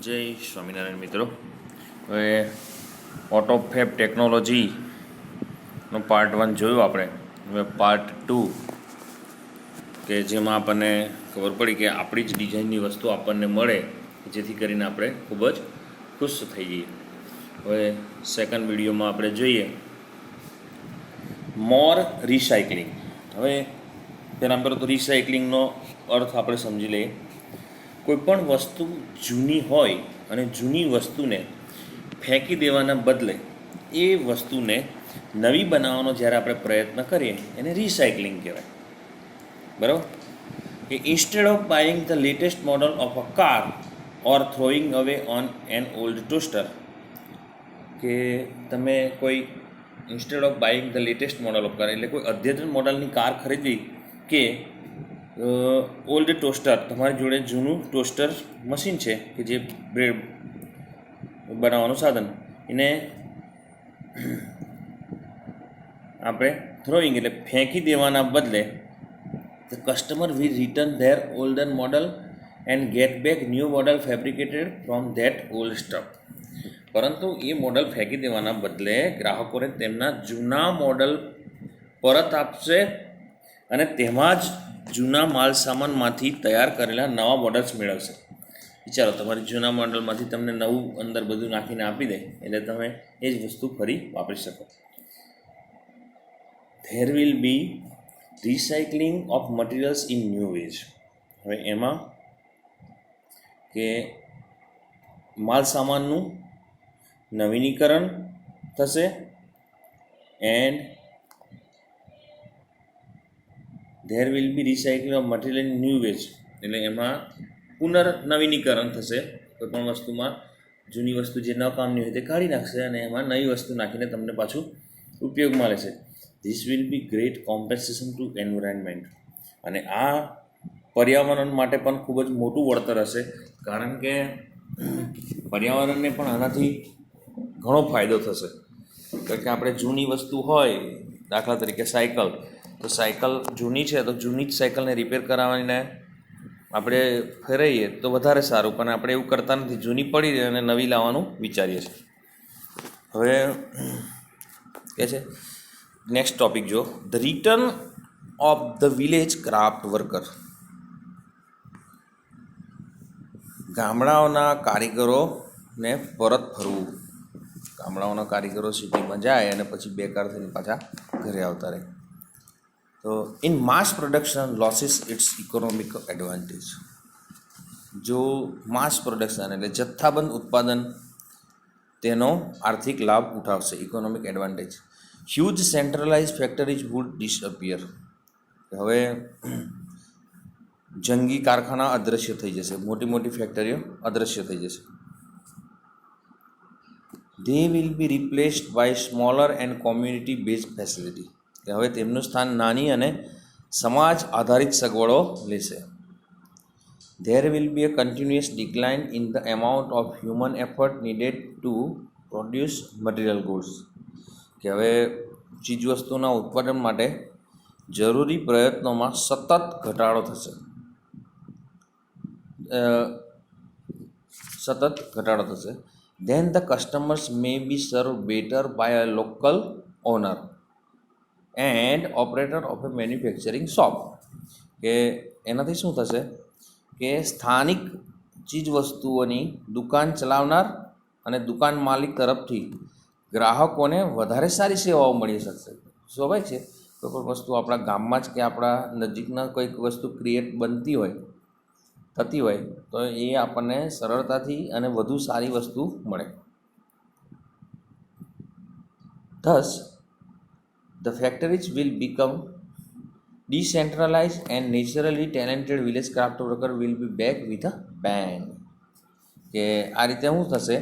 જય સ્વામિનારાયણ મિત્રો. હવે ઓટોફેબ ટેકનોલોજીનો પાર્ટ 1 જોયું આપણે. હવે પાર્ટ 2 કે જેમાં આપણને ખબર પડી કે આપણી જ ડિઝાઇનની વસ્તુ આપણને મળે જેથી કરીને આપણે ખૂબ જ ખુશ થઈ જઈએ. હવે સેકન્ડ વિડીયોમાં આપણે જોઈએ મોર રિસાયકલિંગ. હવે તેના પર તો રિસાયકલિંગનો અર્થ આપણે સમજી લઈએ. કોઈપણ વસ્તુ જૂની હોય અને જૂની વસ્તુને ફેંકી દેવાના બદલે એ વસ્તુને નવી બનાવવાનો જ્યારે આપણે પ્રયત્ન કરીએ એને રિસાયકલિંગ કહેવાય. બરાબર? કે instead of buying the latest model of a car or throwing અવે ઓન એન ઓલ્ડ ટોસ્ટર, કે તમે કોઈ instead of buying the latest model of car એટલે કોઈ અદ્યતન મોડલની કાર ખરીદવી કે ઓલ્ડ ટોસ્ટર, તમારી જોડે જૂનું ટોસ્ટર મશીન છે કે જે બ્રેડ બનાવવાનું સાધન, એને આપણે થ્રોઈંગ એટલે ફેંકી દેવાના બદલે the customer will return their olden model and get back new model fabricated from that old stuff. પરંતુ એ મોડલ ફેંકી દેવાના બદલે ગ્રાહકોને તેમના જૂના મોડલ પરત આપશે અને તેમાં જ જૂના માલ સામાનમાંથી તૈયાર કરેલા નવા મોડલ્સ મેળવશે. વિચારો, તમારી જૂના મોડલમાંથી તમને નવું અંદર બધું નાખીને આપી દે એટલે તમે એ જ વસ્તુ ફરી વાપરી શકો. There will be recycling of materials in new ways. હવે એમાં કે માલ સામાનનું નવીનીકરણ થશે and there will be recycling of material in new ways એટલે એમાં પુનર્નવીનીકરણ થશે. કોઈ પણ વસ્તુમાં જૂની વસ્તુ જે ન કામની હોય તે કાઢી નાખશે અને એમાં નવી વસ્તુ નાખીને તમને પાછું ઉપયોગમાં લેશે. This will be great compensation to environment. અને આ પર્યાવરણ માટે પણ ખૂબ જ મોટું વળતર હશે, કારણ કે પર્યાવરણને પણ આનાથી ઘણો ફાયદો થશે. કારણ કે આપણે જૂની વસ્તુ હોય, દાખલા તરીકે સાયકલ, તો સાયકલ જૂની છે તો જૂની જ સાયકલને રિપેર કરાવવાને આપણે ફેરવીએ તો વધારે સારું, પણ આપણે એવું કરતા નથી. જૂની પડી રહે અને નવી લાવવાનું વિચારીએ છીએ. હવે કે છે નેક્સ્ટ ટોપિક જો the return of the village craft worker. ગામડાઓના કારીગરોને પરત ફરવું. ગામડાઓના કારીગરો સિટીમાં જાય અને પછી બેકાર થઈને પાછા ઘરે આવતા રહે. તો in mass production loses its economic advantage. જો માસ પ્રોડક્શન એટલે જથ્થાબંધ ઉત્પાદન તેનો આર્થિક લાભ ઉઠાવશે, economic advantage. Huge centralize factories would disappear. હવે જંગી કારખાના અદૃશ્ય થઈ જશે, મોટી મોટી ફેક્ટરીઓ અદૃશ્ય થઈ જશે. They will be replaced by smaller and community based facility. હવે તેમનું સ્થાન નાની અને સમાજ આધારિત સગવડો લેશે. There will be a continuous decline in the amount of human effort needed to produce material goods. કે હવે ચીજવસ્તુના ઉત્પાદન માટે જરૂરી પ્રયત્નોમાં સતત ઘટાડો થશે. Then the customers may be serve better by a local owner and operator of a manufacturing shop. કે એનાથી શું થશે કે સ્થાનિક ચીજ વસ્તુઓની દુકાન ચલાવનાર અને દુકાન માલિક તરફથી ગ્રાહકોને વધારે સારી સેવાઓ મળી શકશે. સ્વાભાવિક છે, કોઈ પણ વસ્તુ આપણા ગામમાં જ કે આપણા નજીકના કોઈક વસ્તુ ક્રિએટ બનતી હોય, થતી હોય તો એ આપણને સરળતાથી અને વધુ સારી વસ્તુ મળે. Thus the factories will become decentralized and naturally talented village craft worker will be back with a bang. કે આ રીતે શું થશે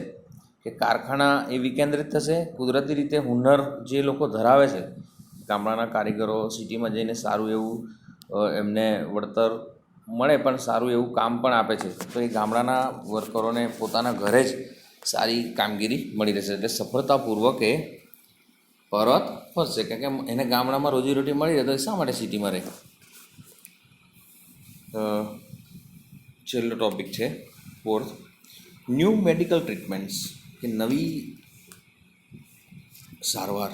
કે કારખાના એ વિકેન્દ્રિત થશે. કુદરતી રીતે હુનર જે લોકો ધરાવે છે, ગામડાના કારીગરો સિટીમાં જઈને સારું એવું એમને વળતર મળે પણ સારું એવું કામ પણ આપે છે, તો એ ગામડાના વર્કરોને પોતાના ઘરે જ સારી કામગીરી મળી રહેશે. એટલે સફળતાપૂર્વક એ પરત ફરશે, કારણ કે એને ગામડામાં રોજીરોટી મળી રહે તો શા માટે સિટીમાં રહે. છેલ્લો ટૉપિક છે 4th, ન્યૂ મેડિકલ ટ્રીટમેન્ટ્સ, કે નવી સારવાર.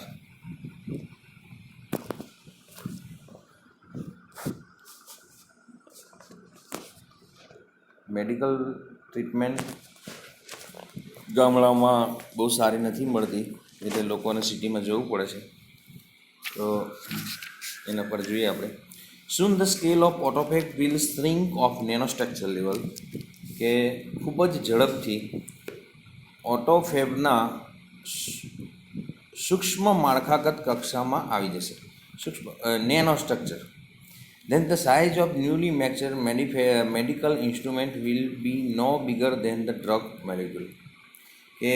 મેડિકલ ટ્રીટમેન્ટ ગામડામાં બહુ સારી નથી મળતી, એટલે લોકોને સિટીમાં જવું પડે છે. તો એના પર જોઈએ આપણે. Soon the scale of autophagy will shrink of nanostructure level, કે ખૂબ જ ઝડપથી ઓટોફેગના સૂક્ષ્મ માળખાગત કક્ષામાં આવી જશે. સૂક્ષ્મ nanostructure. Then the size of newly matured medical instrument will be no bigger than the drug molecule. કે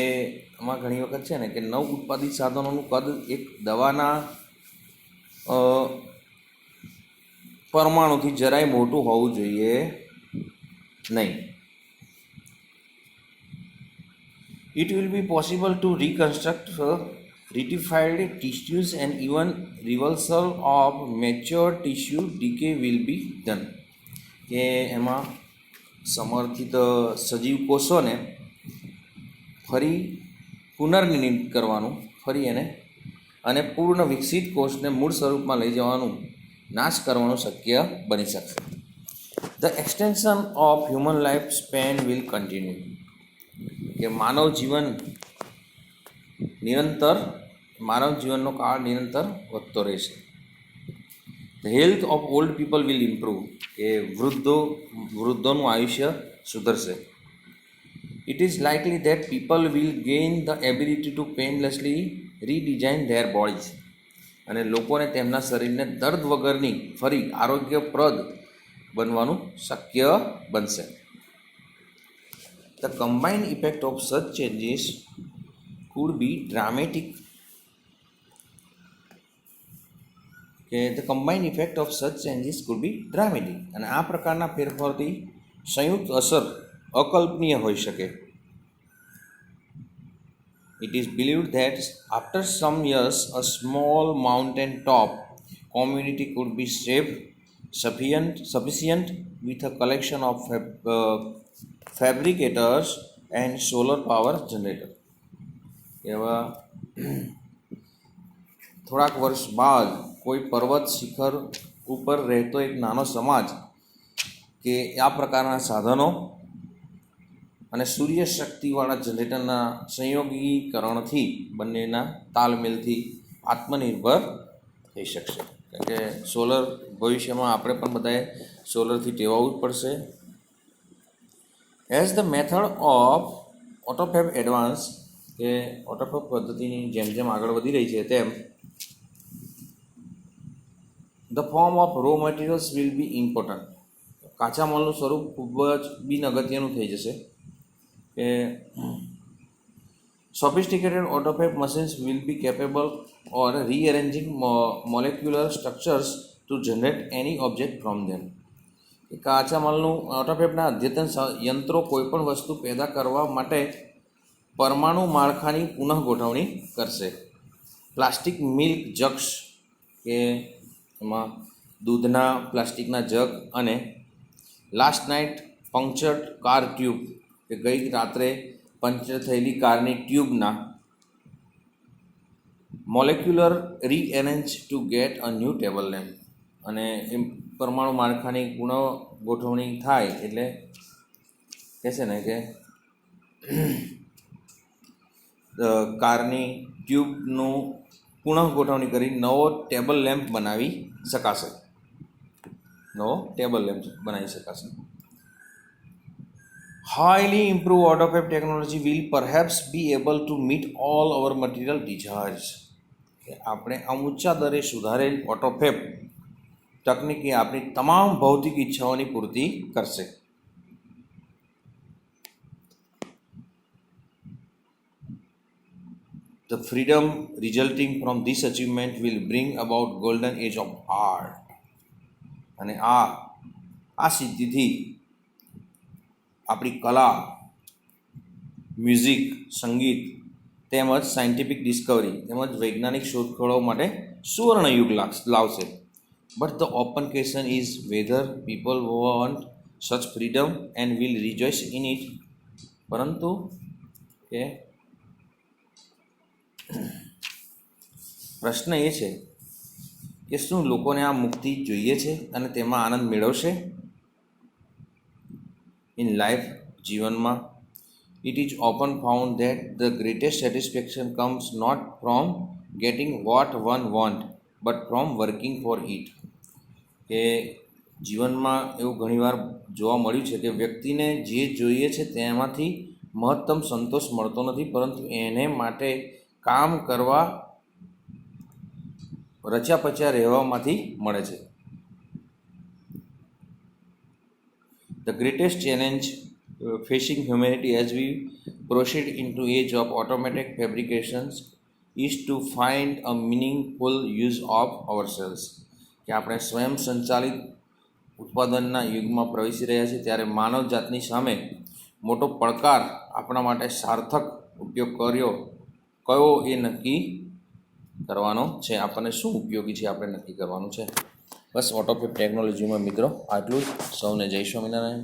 આમાં ઘણી વખત છે ને કે નવ ઉત્પાદિત સાધનોનું કદ એક દવાના પરમાણુથી જરાય મોટું હોવું જોઈએ નહીં. It will be possible to reconstruct rectified tissues and even reversal of mature tissue decay will be done. કે એમાં સમર્થિત સજીવ કોષોને ફરી પુનર્નિર્મિત કરવાનું, ફરી એને અને પૂર્ણ વિકસિત કોષને મૂળ સ્વરૂપમાં લઈ જવાનું, નાશ કરવાનું શક્ય બની શકશે. The extension of human life span will continue. કે માનવ જીવનનો કાળ નિરંતર વધતો રહેશે. The health of old people will improve. કે વૃદ્ધોનું આયુષ્ય સુધરશે. It is likely that people will gain the ability to painlessly redesign their bodies. અને લોકોને તેમના શરીરને દર્દ વગરની ફરી આરોગ્યપ્રદ બનવાનું શક્ય બનશે. The combined effect of such changes could be dramatic. કે the combined effect of such changes could be dramatic. અને આ પ્રકારના ફેરફારથી સંયુક્ત અસર અકલ્પનીય હોઈ શકે. It is believed that after some years a small mountain top community could be sufficient with a collection of fabricators and solar power generator. એવા થોડાક વર્ષ બાદ કોઈ પર્વત શિખર ઉપર રહેતો એક નાનો સમાજ કે આ પ્રકારના સાધનો અને સૂર્યશક્તિવાળા જનરેટરના સંયોગીકરણથી, બંનેના તાલમેલથી આત્મનિર્ભર થઈ શકશે. કારણ કે સોલર ભવિષ્યમાં આપણે પણ બધાએ સોલરથી ટેવાવું જ પડશે. As the method of autofab advance, કે ઓટોફેબ પદ્ધતિની જેમ જેમ આગળ વધી રહી છે તેમ the form of raw materials will be important. કાચા માલનું સ્વરૂપ ખૂબ જ બિન અગત્યનું થઈ જશે. કે sophisticated autophagy machines will be capable or rearranging molecular structures to generate any object from them. કાચા માલનું ઓટોફેગના અદ્યતન યંત્રો કોઈપણ વસ્તુ પેદા કરવા માટે પરમાણુ માળખાની પુનઃ ગોઠવણી કરશે. પ્લાસ્ટિક મિલ્ક જગ્સ, કે એમાં દૂધના પ્લાસ્ટિકના જગ, અને last night punctured car tube, કે ગઈ રાત્રે પંચર થયેલી કારની ટ્યુબના molecular rearrange to get a new table lamp. અને એ પરમાણુ માળખાની પુનઃ ગોઠવણી થાય એટલે કહેશે ને કે કારની ટ્યુબનું પુનઃ ગોઠવણી કરી નવો ટેબલ લેમ્પ બનાવી શકાશે. Highly improved autophagy technology will perhaps be able to meet all our material desires. આપણે આ ઊંચા દરે સુધારેલ ઓટોફેગ તકનીકી આપણી તમામ ભૌતિક ઈચ્છાઓની પૂર્તિ કરશે. The freedom resulting from this achievement will bring about golden age of art. અને આ સિદ્ધિથી આપણી કલા, મ્યુઝિક, સંગીત તેમજ સાયન્ટિફિક ડિસ્કવરી તેમજ વૈજ્ઞાનિક શોધખોળો માટે સુવર્ણયુગ લાવશે. But the open question is whether people want such freedom and will rejoice in it. પરંતુ કે પ્રશ્ન એ છે કે શું લોકોને આ મુક્તિ જોઈએ છે અને તેમાં આનંદ મેળવશે? ઇન લાઈફ, જીવનમાં, it is often found that the greatest satisfaction comes not from getting what one want but from working for it. કે જીવનમાં એવું ઘણીવાર જોવા મળ્યું છે કે વ્યક્તિને જે જોઈએ છે તેમાંથી મહત્તમ સંતોષ મળતો નથી, પરંતુ એને માટે કામ કરવા, રચ્યા પચ્યા રહેવામાંથી મળે છે. The greatest challenge facing humanity as we proceed into age of automatic fabrications is to find a meaningful use of ourselves. કે આપણે સ્વયં સંચાલિત ઉત્પાદનના યુગમાં પ્રવેશી રહ્યા છીએ ત્યારે માનવ જાતની સામે મોટો પડકાર આપણા માટે સાર્થક ઉપયોગ કયો એ નક્કી કરવાનો છે. આપણને શું ઉપયોગી છે આપણે નક્કી કરવાનું છે. બસ ઓટોકેડ ટેકનોલોજીમાં મિત્રો આટલું જ. સૌને જય સ્વામિનારાયણ.